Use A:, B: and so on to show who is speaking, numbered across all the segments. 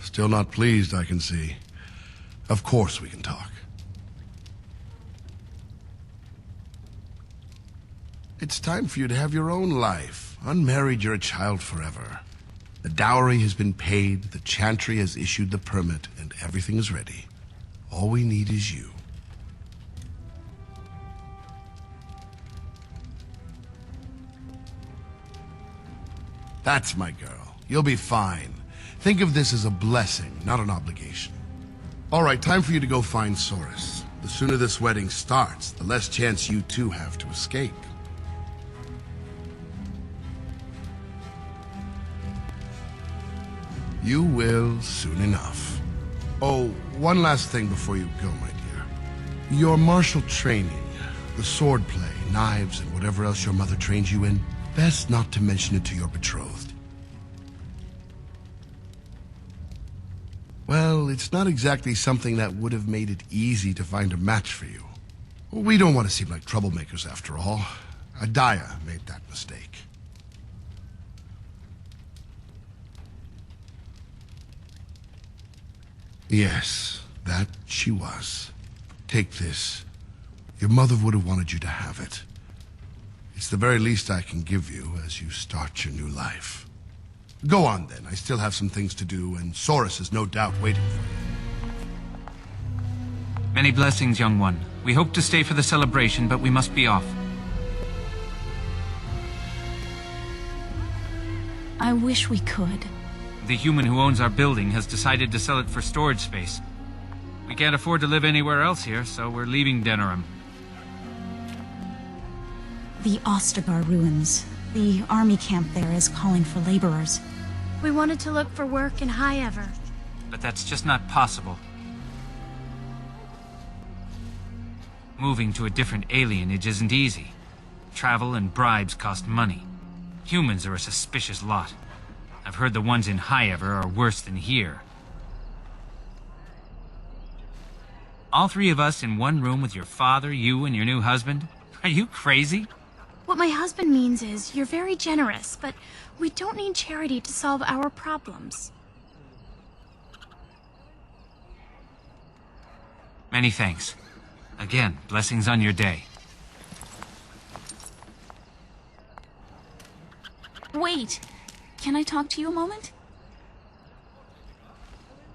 A: Still not pleased, I can see. Of course we can talk. It's time for you to have your own life. Unmarried, you're a child forever. The dowry has been paid, the chantry has issued the permit, and everything is ready. All we need is you. That's my girl. You'll be fine. Think of this as a blessing, not an obligation. All right, time for you to go find Soris. The sooner this wedding starts, the less chance you two have to escape. You will soon enough. Oh, one last thing before you go, my dear. Your martial training, the sword play, knives, and whatever else your mother trains you in, best not to mention it to your betrothed. Well, it's not exactly something that would have made it easy to find a match for you. We don't want to seem like troublemakers after all. Adaya made that mistake. Yes, that she was. Take this. Your mother would have wanted you to have it. It's the very least I can give you as you start your new life. Go on then, I still have some things to do, and Soris is no doubt waiting for you.
B: Many blessings, young one. We hope to stay for the celebration, but we must be off.
C: I wish we could.
B: The human who owns our building has decided to sell it for storage space. We can't afford to live anywhere else here, so we're leaving Denerim.
C: The Ostagar ruins. The army camp there is calling for laborers.
D: We wanted to look for work in High Ever.
B: But that's just not possible. Moving to a different alienage isn't easy. Travel and bribes cost money. Humans are a suspicious lot. I've heard the ones in High Ever are worse than here. All three of us in one room with your father, you, and your new husband? Are you crazy?
D: What my husband means is, you're very generous, but we don't need charity to solve our problems.
B: Many thanks. Again, blessings on your day.
C: Wait! Can I talk to you a moment?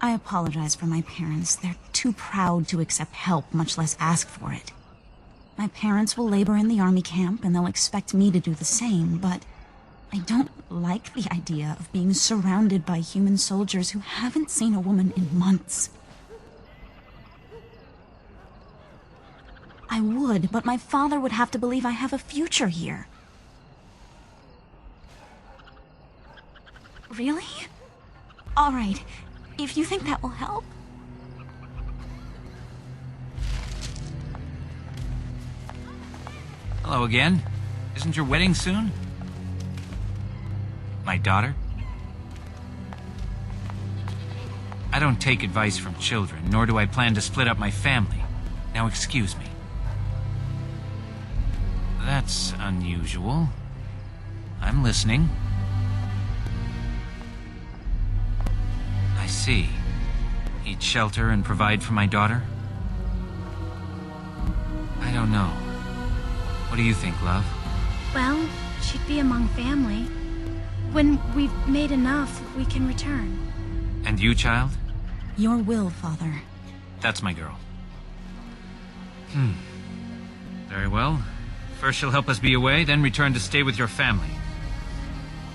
C: I apologize for my parents. They're too proud to accept help, much less ask for it. My parents will labor in the army camp, and they'll expect me to do the same, but I don't like the idea of being surrounded by human soldiers who haven't seen a woman in months. I would, but my father would have to believe I have a future here. Really? All right, if you think that will help.
B: Hello again. Isn't your wedding soon? My daughter? I don't take advice from children, nor do I plan to split up my family. Now excuse me. That's unusual. I'm listening. I see. He'd shelter and provide for my daughter? I don't know. What do you think, love?
D: Well, she'd be among family. When we've made enough, we can return.
B: And you, child?
C: Your will, Father.
B: That's my girl. Very well. First she'll help us be away, then return to stay with your family.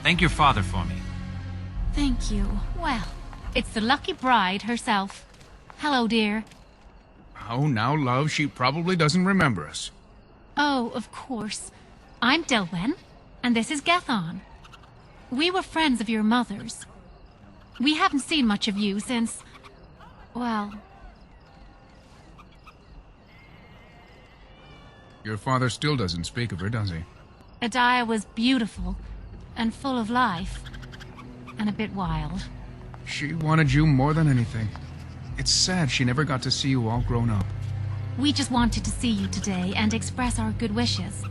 B: Thank your father for me.
C: Thank you.
E: Well, it's the lucky bride herself. Hello, dear.
F: Oh, now, love, she probably doesn't remember us.
E: Oh, of course. I'm Dilwen, and this is Gethon. We were friends of your mother's. We haven't seen much of you since... well...
F: Your father still doesn't speak of her, does he?
E: Adaya was beautiful, and full of life, and a bit wild.
F: She wanted you more than anything. It's sad she never got to see you all grown up.
E: We just wanted to see you today and express our good wishes.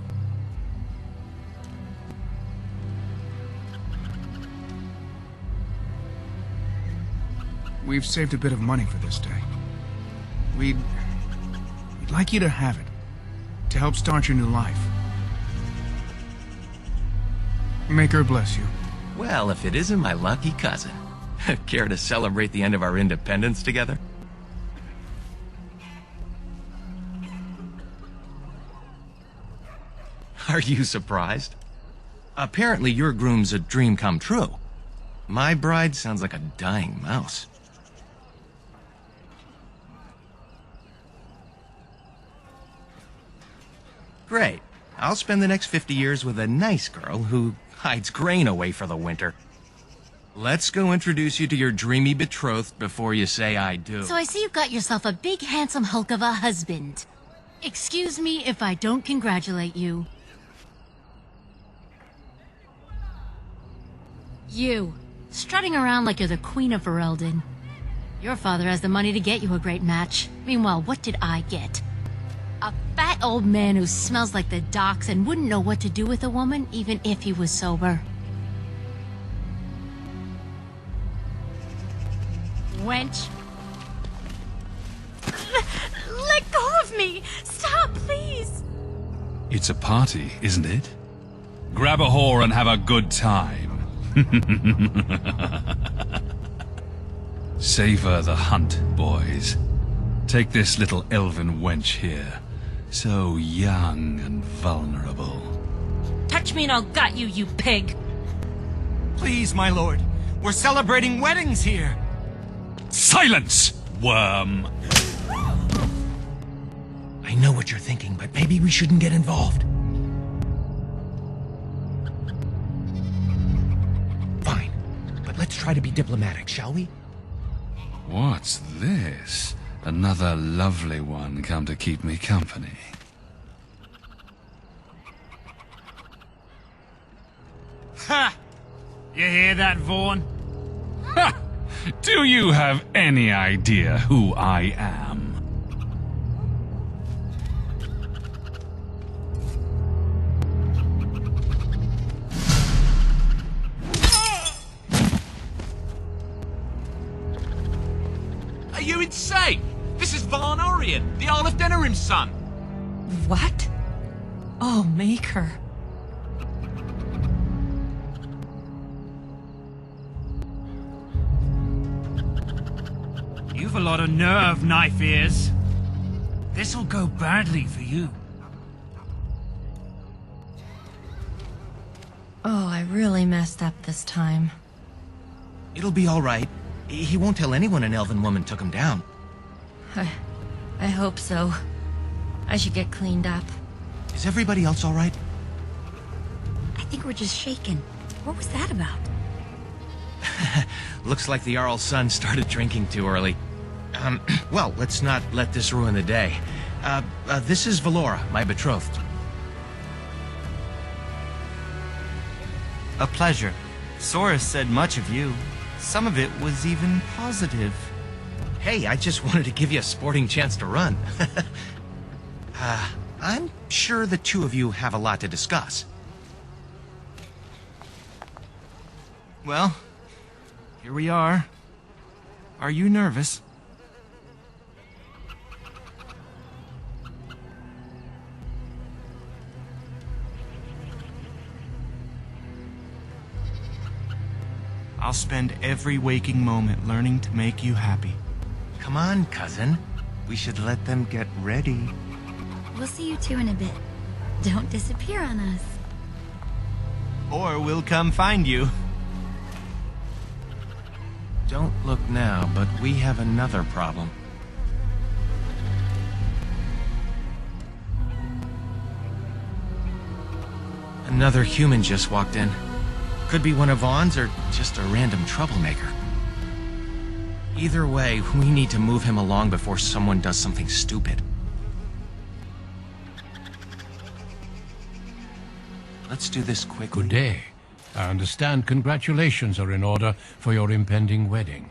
F: We've saved a bit of money for this day. We'd like you to have it, to help start your new life. Make her bless you.
G: Well, if it isn't my lucky cousin. Care to celebrate the end of our independence together? Are you surprised? Apparently your groom's a dream come true. My bride sounds like a dying mouse. Great. I'll spend the next 50 years with a nice girl who hides grain away for the winter. Let's go introduce you to your dreamy betrothed before you say I do.
H: So I see you've got yourself a big handsome hulk of a husband. Excuse me if I don't congratulate you. You, strutting around like you're the queen of Ferelden. Your father has the money to get you a great match. Meanwhile, what did I get? A fat old man who smells like the docks and wouldn't know what to do with a woman even if he was sober. Wench.
D: Let go of me! Stop, please!
I: It's a party, isn't it? Grab a whore and have a good time. Savor the hunt, boys. Take this little elven wench here. So young and vulnerable.
H: Touch me and I'll gut you, you pig!
B: Please, my lord. We're celebrating weddings here.
I: Silence, worm!
G: I know what you're thinking, but maybe we shouldn't get involved. Fine, but let's try to be diplomatic, shall we?
I: What's this? Another lovely one come to keep me company.
B: Ha! You hear that, Vaughn?
I: Ha! Do you have any idea who I am?
B: Are you insane? This is Varn Orion, the Earl of Denerim's son.
H: What? Oh, Maker.
B: You've a lot of nerve, knife ears. This'll go badly for you.
H: Oh, I really messed up this time.
G: It'll be all right. He won't tell anyone an elven woman took him down.
H: I hope so. I should get cleaned up.
G: Is everybody else all right?
C: I think we're just shaken. What was that about?
G: Looks like the Jarl's son started drinking too early. Well, let's not let this ruin the day. This is Valora, my betrothed.
J: A pleasure. Sora said much of you. Some of it was even positive.
G: Hey, I just wanted to give you a sporting chance to run. I'm sure the two of you have a lot to discuss.
J: Well, here we are. Are you nervous? I'll spend every waking moment learning to make you happy.
G: Come on, cousin. We should let them get ready.
C: We'll see you two in a bit. Don't disappear on us.
J: Or we'll come find you.
G: Don't look now, but we have another problem. Another human just walked in. Could be one of Vaughn's or just a random troublemaker. Either way, we need to move him along before someone does something stupid. Let's do this quickly.
K: Good day. I understand congratulations are in order for your impending wedding.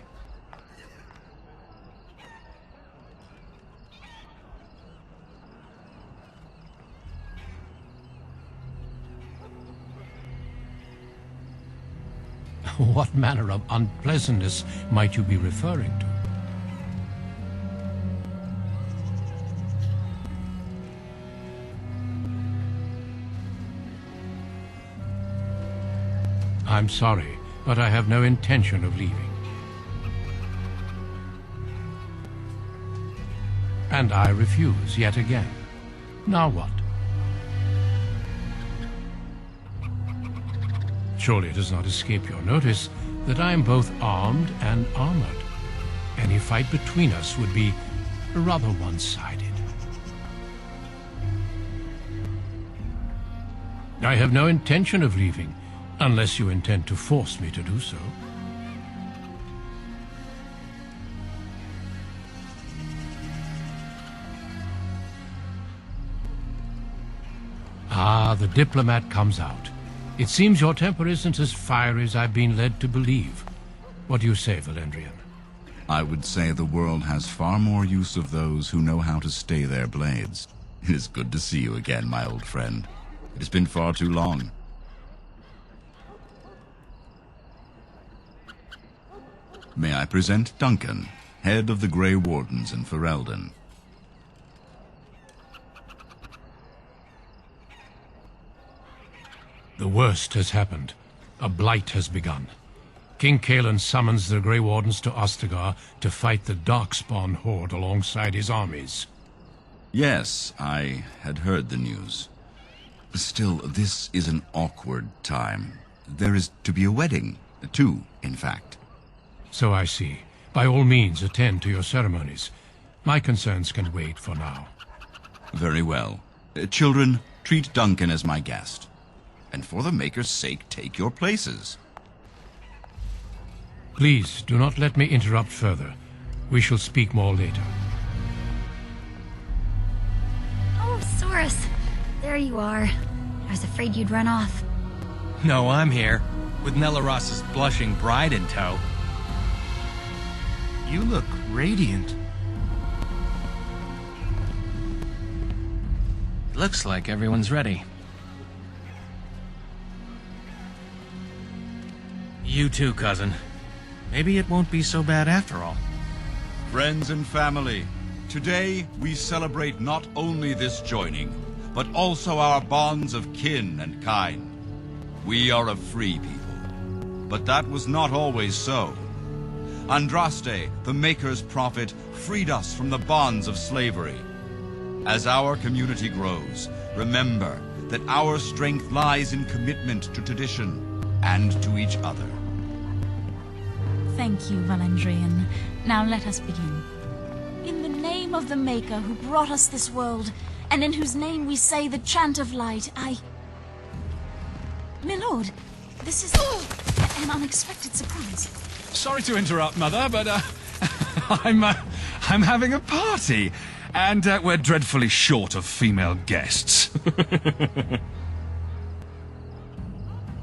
K: What manner of unpleasantness might you be referring to? I'm sorry, but I have no intention of leaving. And I refuse yet again. Now what? Surely it does not escape your notice that I am both armed and armored. Any fight between us would be rather one-sided. I have no intention of leaving, unless you intend to force me to do so. Ah, the diplomat comes out. It seems your temper isn't as fiery as I've been led to believe. What do you say, Valendrian?
L: I would say the world has far more use of those who know how to stay their blades. It is good to see you again, my old friend. It has been far too long. May I present Duncan, head of the Grey Wardens in Ferelden.
K: The worst has happened. A blight has begun. King Cailan summons the Grey Wardens to Ostagar to fight the Darkspawn horde alongside his armies.
L: Yes, I had heard the news. Still, this is an awkward time. There is to be a wedding. Two, in fact.
K: So I see. By all means, attend to your ceremonies. My concerns can wait for now.
L: Very well. Children, treat Duncan as my guest. And for the Maker's sake, take your places.
K: Please, do not let me interrupt further. We shall speak more later.
D: Oh, Soros. There you are. I was afraid you'd run off.
G: No, I'm here, with Nellaros's blushing bride in tow.
F: You look radiant.
G: Looks like everyone's ready. You too, cousin. Maybe it won't be so bad after all.
L: Friends and family, today we celebrate not only this joining, but also our bonds of kin and kind. We are a free people, but that was not always so. Andraste, the Maker's prophet, freed us from the bonds of slavery. As our community grows, remember that our strength lies in commitment to tradition and to each other.
C: Thank you, Valendrian. Now let us begin. In the name of the Maker who brought us this world, and in whose name we say the chant of light, My lord, this is an unexpected surprise.
I: Sorry to interrupt, Mother, but I'm having a party, and we're dreadfully short of female guests.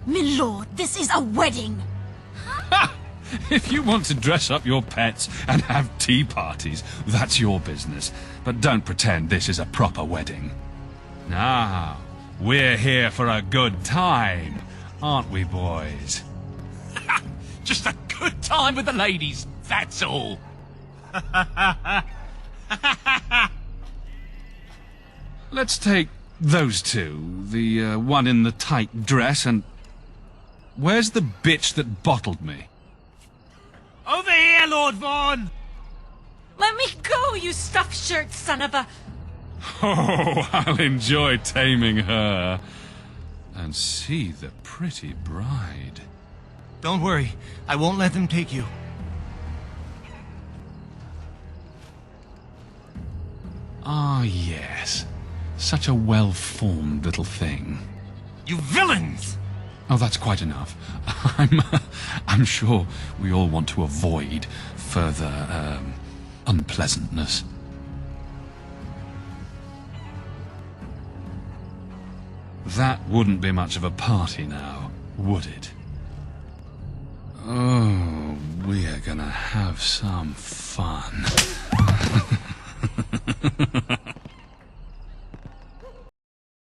C: My lord, this is a wedding!
I: If you want to dress up your pets and have tea parties, that's your business. But don't pretend this is a proper wedding. Now, we're here for a good time, aren't we, boys?
M: Just a good time with the ladies, that's all.
I: Let's take those two, the one in the tight dress and... Where's the bitch that bottled me?
M: Over here, Lord Vaughn!
E: Let me go, you stuffed shirt son of a...
I: Oh, I'll enjoy taming her. And see the pretty bride.
F: Don't worry, I won't let them take you.
I: Ah, yes. Such a well-formed little thing.
M: You villains!
I: Oh, that's quite enough. I'm sure we all want to avoid further, unpleasantness. That wouldn't be much of a party now, would it? Oh, we're gonna have some fun.